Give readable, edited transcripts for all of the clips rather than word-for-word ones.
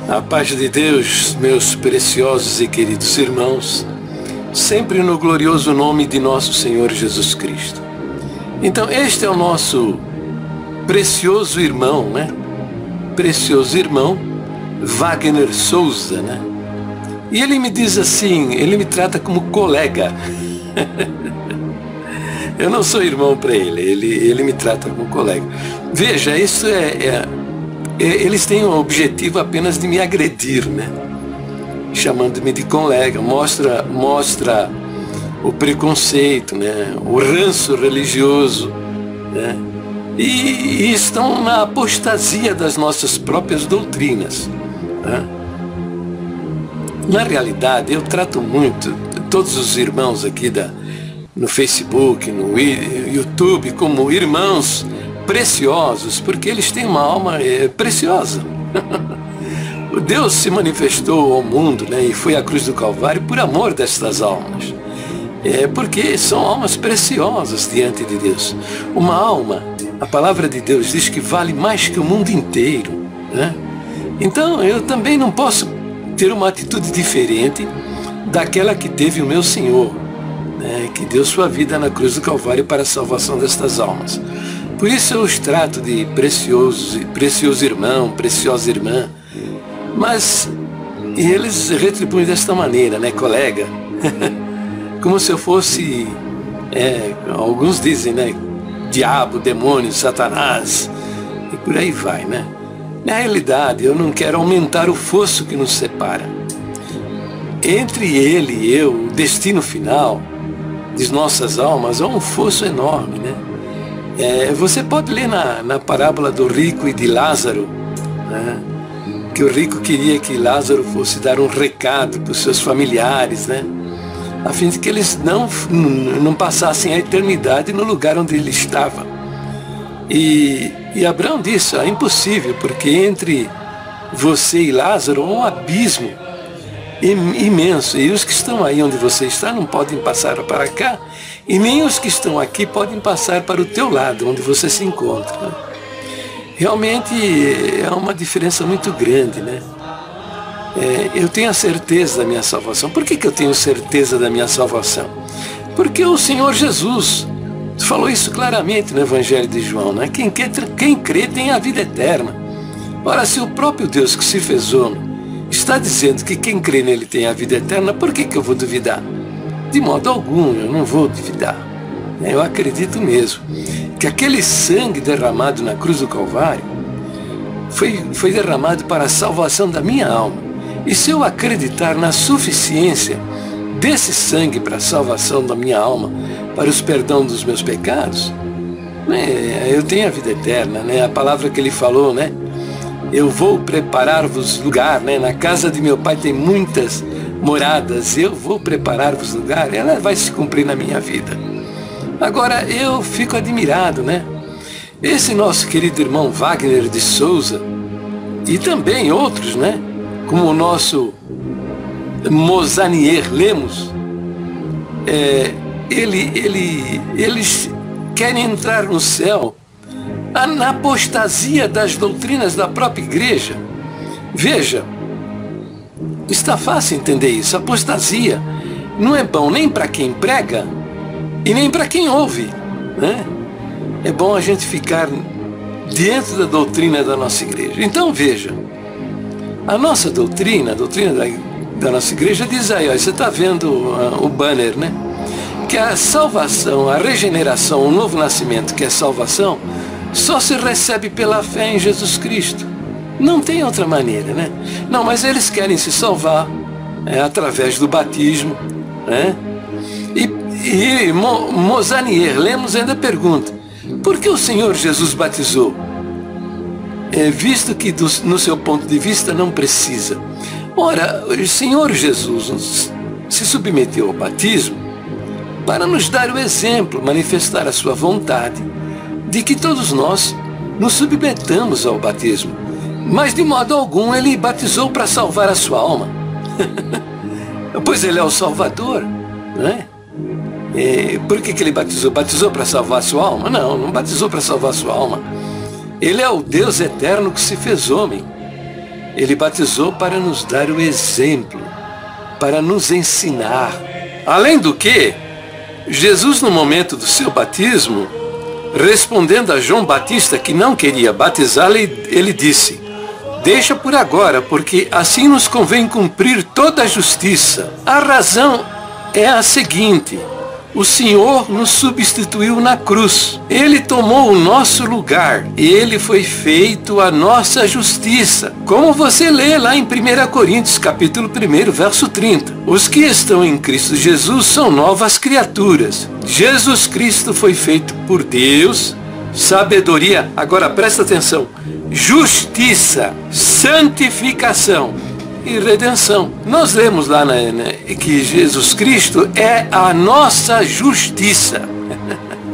A paz de Deus, meus preciosos e queridos irmãos, sempre no glorioso nome de nosso Senhor Jesus Cristo. Então, este é o nosso precioso irmão, né? Precioso irmão, Wagner Souza, né? E ele me diz assim, ele me trata como colega. Eu não sou irmão para ele me trata como colega. Veja, isso eles têm o objetivo apenas de me agredir, né? Chamando-me de colega, mostra o preconceito, né? O ranço religioso, né? E estão na apostasia das nossas próprias doutrinas, né? Na realidade, eu trato muito todos os irmãos aqui no Facebook, no YouTube, como irmãos preciosos, porque eles têm uma alma preciosa. O Deus se manifestou ao mundo, né, e foi à cruz do Calvário por amor destas almas. Porque são almas preciosas diante de Deus. Uma alma, a palavra de Deus diz que vale mais que o mundo inteiro, né? Então eu também não posso ter uma atitude diferente daquela que teve o meu Senhor, né, que deu sua vida na cruz do Calvário para a salvação destas almas. Por isso eu os trato de precioso irmão, preciosa irmã. Mas eles retribuem desta maneira, né, colega? Como se eu fosse, alguns dizem, né, diabo, demônio, Satanás, e por aí vai, né? Na realidade, eu não quero aumentar o fosso que nos separa. Entre ele e eu, o destino final de nossas almas é um fosso enorme, né? Você pode ler na parábola do rico e de Lázaro, né? Que o rico queria que Lázaro fosse dar um recado para os seus familiares, né? A fim de que eles não passassem a eternidade no lugar onde ele estava. E Abraão disse, é impossível, porque entre você e Lázaro há um abismo imenso, e os que estão aí onde você está não podem passar para cá, e nem os que estão aqui podem passar para o teu lado, onde você se encontra. Realmente é uma diferença muito grande, né? Eu tenho a certeza da minha salvação. Por que eu tenho certeza da minha salvação? Porque o Senhor Jesus falou isso claramente no Evangelho de João, né? Quem crê tem a vida eterna. Ora, se o próprio Deus que se fez homem está dizendo que quem crê nele tem a vida eterna, por que eu vou duvidar? De modo algum, eu não vou duvidar. Eu acredito mesmo que aquele sangue derramado na cruz do Calvário foi derramado para a salvação da minha alma. E se eu acreditar na suficiência desse sangue para a salvação da minha alma, para os perdão dos meus pecados, né, eu tenho a vida eterna, né? A palavra que ele falou, né? Eu vou preparar-vos lugar, né? Na casa de meu pai tem muitas moradas, eu vou preparar-vos lugar. Ela vai se cumprir na minha vida. Agora, eu fico admirado, né? Esse nosso querido irmão Wagner de Souza, e também outros, né? Como o nosso Mozanier Lemos, eles querem entrar no céu na apostasia das doutrinas da própria igreja. Veja, está fácil entender isso. Apostasia não é bom nem para quem prega e nem para quem ouve, né? É bom a gente ficar dentro da doutrina da nossa igreja. Então veja, a nossa doutrina, a doutrina da nossa igreja diz aí, ó, você está vendo o banner, né? Que a salvação, a regeneração, o novo nascimento, que é salvação, só se recebe pela fé em Jesus Cristo. Não tem outra maneira, né? Não, mas eles querem se salvar através do batismo, né? E Mozanier Lemos ainda pergunta, por que o Senhor Jesus batizou? Visto que no seu ponto de vista não precisa. Ora, o Senhor Jesus se submeteu ao batismo para nos dar o exemplo, manifestar a sua vontade de que todos nós nos submetamos ao batismo. Mas de modo algum ele batizou para salvar a sua alma. Pois ele é o Salvador, né? Por que ele batizou? Batizou para salvar a sua alma? Não, não batizou para salvar a sua alma. Ele é o Deus eterno que se fez homem. Ele batizou para nos dar o exemplo, para nos ensinar. Além do que, Jesus, no momento do seu batismo, respondendo a João Batista, que não queria batizá-lo, ele disse: deixa por agora, porque assim nos convém cumprir toda a justiça. A razão é a seguinte: o Senhor nos substituiu na cruz. Ele tomou o nosso lugar. Ele foi feito a nossa justiça. Como você lê lá em 1 Coríntios, capítulo 1, verso 30. Os que estão em Cristo Jesus são novas criaturas. Jesus Cristo foi feito por Deus, sabedoria, agora presta atenção, justiça, santificação e redenção. Nós lemos lá que Jesus Cristo é a nossa justiça.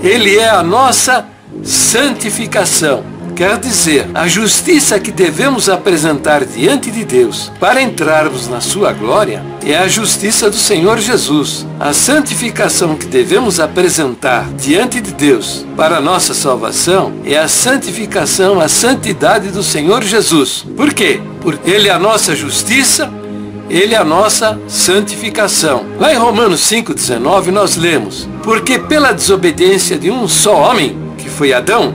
Ele é a nossa santificação. Quer dizer, a justiça que devemos apresentar diante de Deus para entrarmos na sua glória é a justiça do Senhor Jesus. A santificação que devemos apresentar diante de Deus para a nossa salvação é a santificação, a santidade do Senhor Jesus. Por quê? Porque Ele é a nossa justiça, Ele é a nossa santificação. Lá em Romanos 5,19 nós lemos: porque pela desobediência de um só homem, que foi Adão,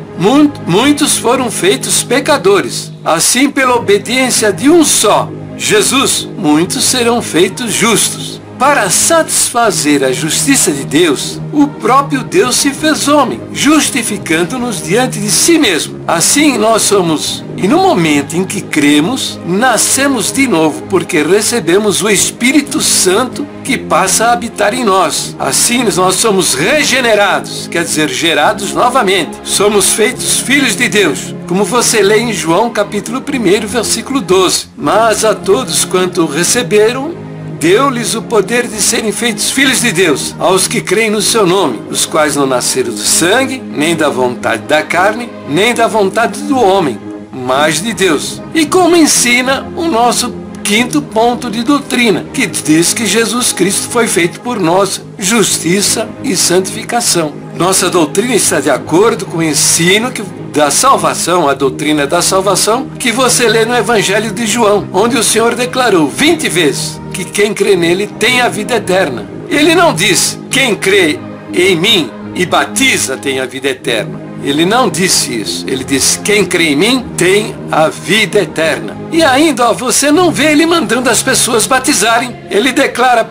muitos foram feitos pecadores. Assim, pela obediência de um só, Jesus, muitos serão feitos justos. Para satisfazer a justiça de Deus, o próprio Deus se fez homem, justificando-nos diante de si mesmo. Assim nós somos, e no momento em que cremos, nascemos de novo, porque recebemos o Espírito Santo que passa a habitar em nós. Assim nós somos regenerados, quer dizer, gerados novamente. Somos feitos filhos de Deus, como você lê em João capítulo 1, versículo 12. Mas a todos quanto receberam, deu-lhes o poder de serem feitos filhos de Deus, aos que creem no seu nome, os quais não nasceram do sangue, nem da vontade da carne, nem da vontade do homem, mas de Deus. E como ensina o nosso quinto ponto de doutrina, que diz que Jesus Cristo foi feito por nós, justiça e santificação. Nossa doutrina está de acordo com o ensino da salvação, a doutrina da salvação, que você lê no Evangelho de João, onde o Senhor declarou 20 vezes que quem crê nele tem a vida eterna. Ele não diz: quem crê em mim e batiza tem a vida eterna. Ele não disse isso. Ele disse: quem crê em mim tem a vida eterna. E ainda, você não vê ele mandando as pessoas batizarem. Ele declara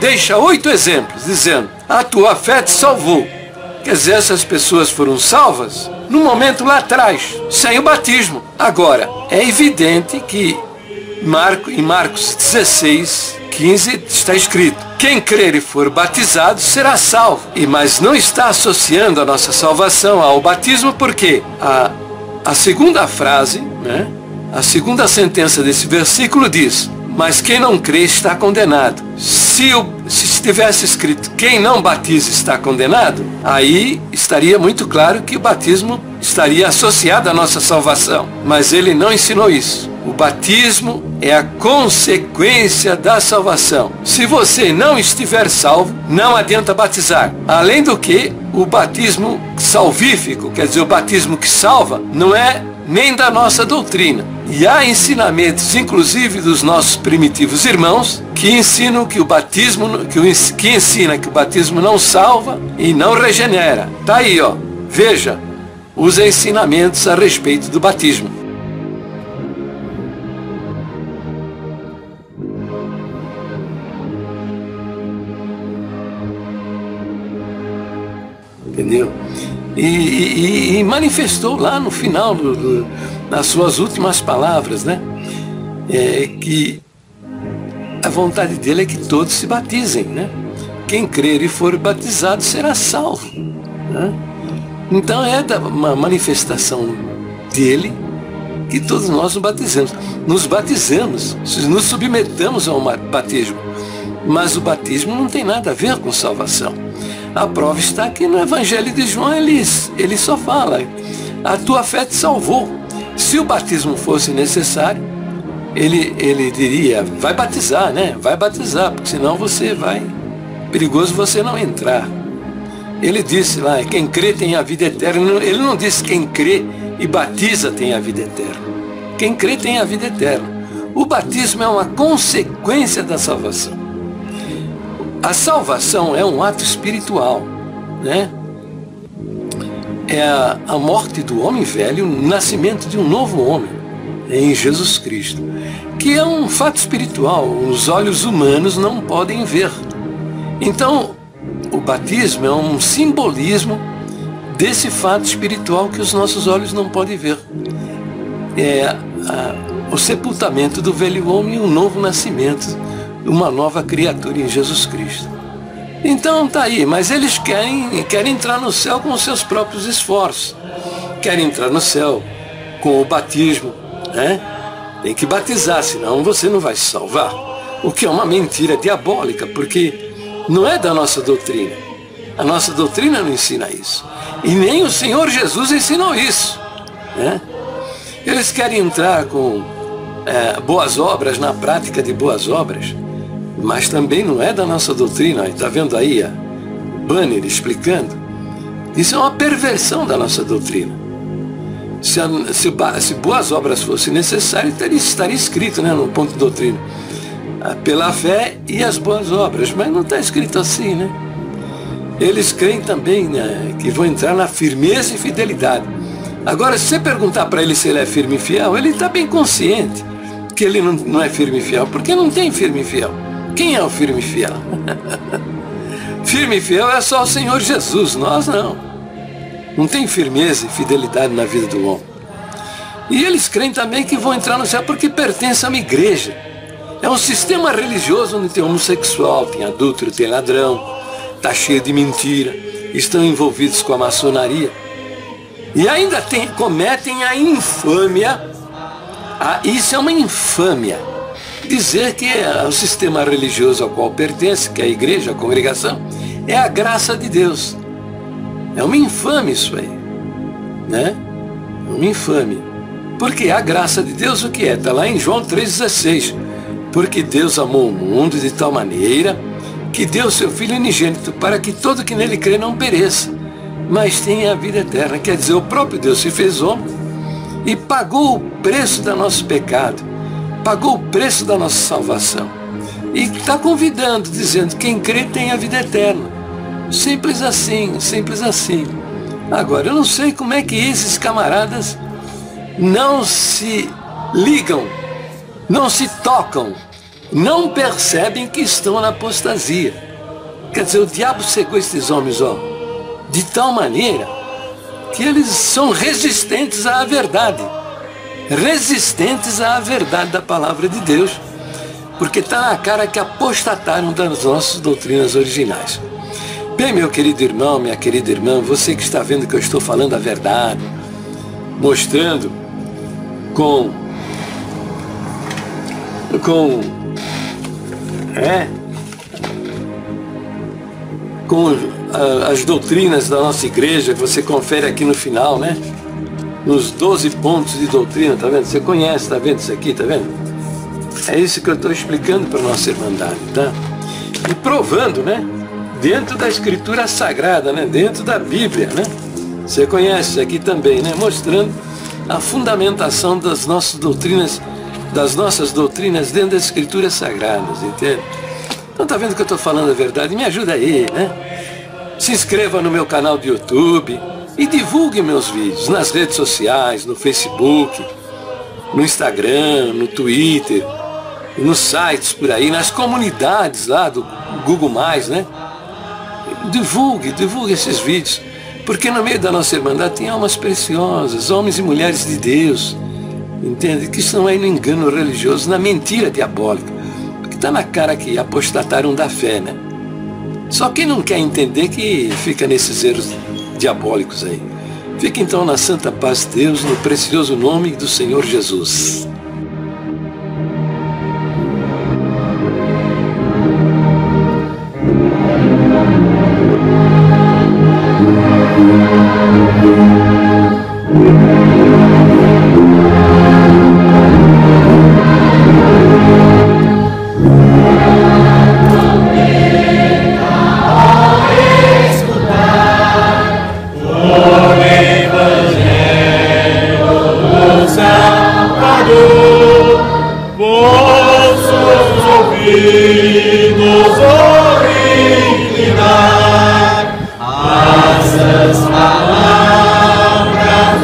deixa 8 exemplos, dizendo: a tua fé te salvou. Quer dizer, essas pessoas foram salvas no momento lá atrás, sem o batismo. Agora, é evidente que em Marcos 16, 15 está escrito: quem crer e for batizado será salvo. Mas não está associando a nossa salvação ao batismo, porque a segunda frase, a segunda sentença desse versículo diz: mas quem não crê está condenado. Se estivesse escrito quem não batiza está condenado, aí estaria muito claro que o batismo estaria associado à nossa salvação. Mas ele não ensinou isso. O batismo é a consequência da salvação. Se você não estiver salvo, não adianta batizar. Além do que, o batismo salvífico, quer dizer, o batismo que salva, não é nem da nossa doutrina. E há ensinamentos, inclusive dos nossos primitivos irmãos, que ensinam que o batismo, que ensina que o batismo não salva e não regenera. Tá aí, ó. Veja os ensinamentos a respeito do batismo. Entendeu? E manifestou lá no final, nas suas últimas palavras, que a vontade dele é que todos se batizem, Quem crer e for batizado será salvo, Então é uma manifestação dele que todos nós nos batizamos, nos submetamos a um batismo. Mas o batismo não tem nada a ver com salvação. A prova está aqui no Evangelho de João, ele só fala: a tua fé te salvou. Se o batismo fosse necessário, ele diria: vai batizar, vai batizar, porque senão perigoso você não entrar. Ele disse lá: quem crê tem a vida eterna. Ele não disse quem crê e batiza tem a vida eterna. Quem crê tem a vida eterna. O batismo é uma consequência da salvação. A salvação é um ato espiritual, né? É a morte do homem velho, o nascimento de um novo homem em Jesus Cristo, que é um fato espiritual, os olhos humanos não podem ver. Então, o batismo é um simbolismo desse fato espiritual que os nossos olhos não podem ver. É o sepultamento do velho homem e um novo nascimento, uma nova criatura em Jesus Cristo. Então tá aí, mas eles querem entrar no céu com os seus próprios esforços. Querem entrar no céu com o batismo, né? Tem que batizar, senão você não vai se salvar. O que é uma mentira diabólica, porque não é da nossa doutrina. A nossa doutrina não ensina isso. E nem o Senhor Jesus ensinou isso, né? Eles querem entrar com boas obras, na prática de boas obras, mas também não é da nossa doutrina. Está vendo aí a banner explicando? Isso é uma perversão da nossa doutrina. Se boas obras fossem necessárias, estaria escrito, né, no ponto de doutrina, pela fé e as boas obras, mas não está escrito assim, né? Eles creem também, né, que vão entrar na firmeza e fidelidade. Agora, se você perguntar para ele se ele é firme e fiel, ele está bem consciente que ele não é firme e fiel, porque não tem firme e fiel. Quem é o firme e fiel? Firme e fiel é só o Senhor Jesus, nós não. Não tem firmeza e fidelidade na vida do homem. E eles creem também que vão entrar no céu porque pertencem a uma igreja. É um sistema religioso onde tem homossexual, tem adúltero, tem ladrão, está cheio de mentira, estão envolvidos com a maçonaria. E ainda cometem a infâmia. Isso é uma infâmia. Dizer que o sistema religioso ao qual pertence, que é a igreja, a congregação, é a graça de Deus. É uma infâmia isso aí, né? Uma infâmia. Porque a graça de Deus o que é? Está lá em João 3,16. Porque Deus amou o mundo de tal maneira que deu seu Filho unigênito para que todo que nele crê não pereça, mas tenha a vida eterna. Quer dizer, o próprio Deus se fez homem e pagou o preço do nosso pecado, pagou o preço da nossa salvação. E está convidando, dizendo, quem crê tem a vida eterna. Simples assim, simples assim. Agora, eu não sei como é que esses camaradas não se ligam, não se tocam, não percebem que estão na apostasia. Quer dizer, o diabo cegou esses homens, de tal maneira que eles são resistentes à verdade. Resistentes à verdade da palavra de Deus, porque está na cara que apostataram das nossas doutrinas originais. Bem, meu querido irmão, minha querida irmã, você que está vendo que eu estou falando a verdade, mostrando com as doutrinas da nossa igreja, que você confere aqui no final, né? Nos 12 pontos de doutrina, tá vendo? Você conhece, tá vendo isso aqui, tá vendo? É isso que eu estou explicando para a nossa irmandade, tá? E provando, né? Dentro da Escritura Sagrada, né? Dentro da Bíblia, né? Você conhece isso aqui também, né? Mostrando a fundamentação das nossas doutrinas dentro das Escrituras Sagradas, entende? Então tá vendo que eu estou falando a verdade? Me ajuda aí, né? Se inscreva no meu canal do YouTube e divulgue meus vídeos nas redes sociais, no Facebook, no Instagram, no Twitter, nos sites por aí, nas comunidades lá do Google+, né? Divulgue esses vídeos, porque no meio da nossa irmandade tem almas preciosas, homens e mulheres de Deus, entende? Que estão aí no engano religioso, na mentira diabólica, porque está na cara que apostataram da fé, né? Só quem não quer entender que fica nesses erros diabólicos aí. Fique então na santa paz de Deus, no precioso nome do Senhor Jesus. e nos inclinar essas palavras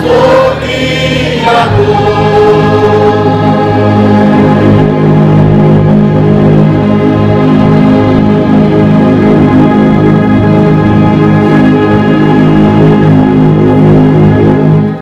do Criador.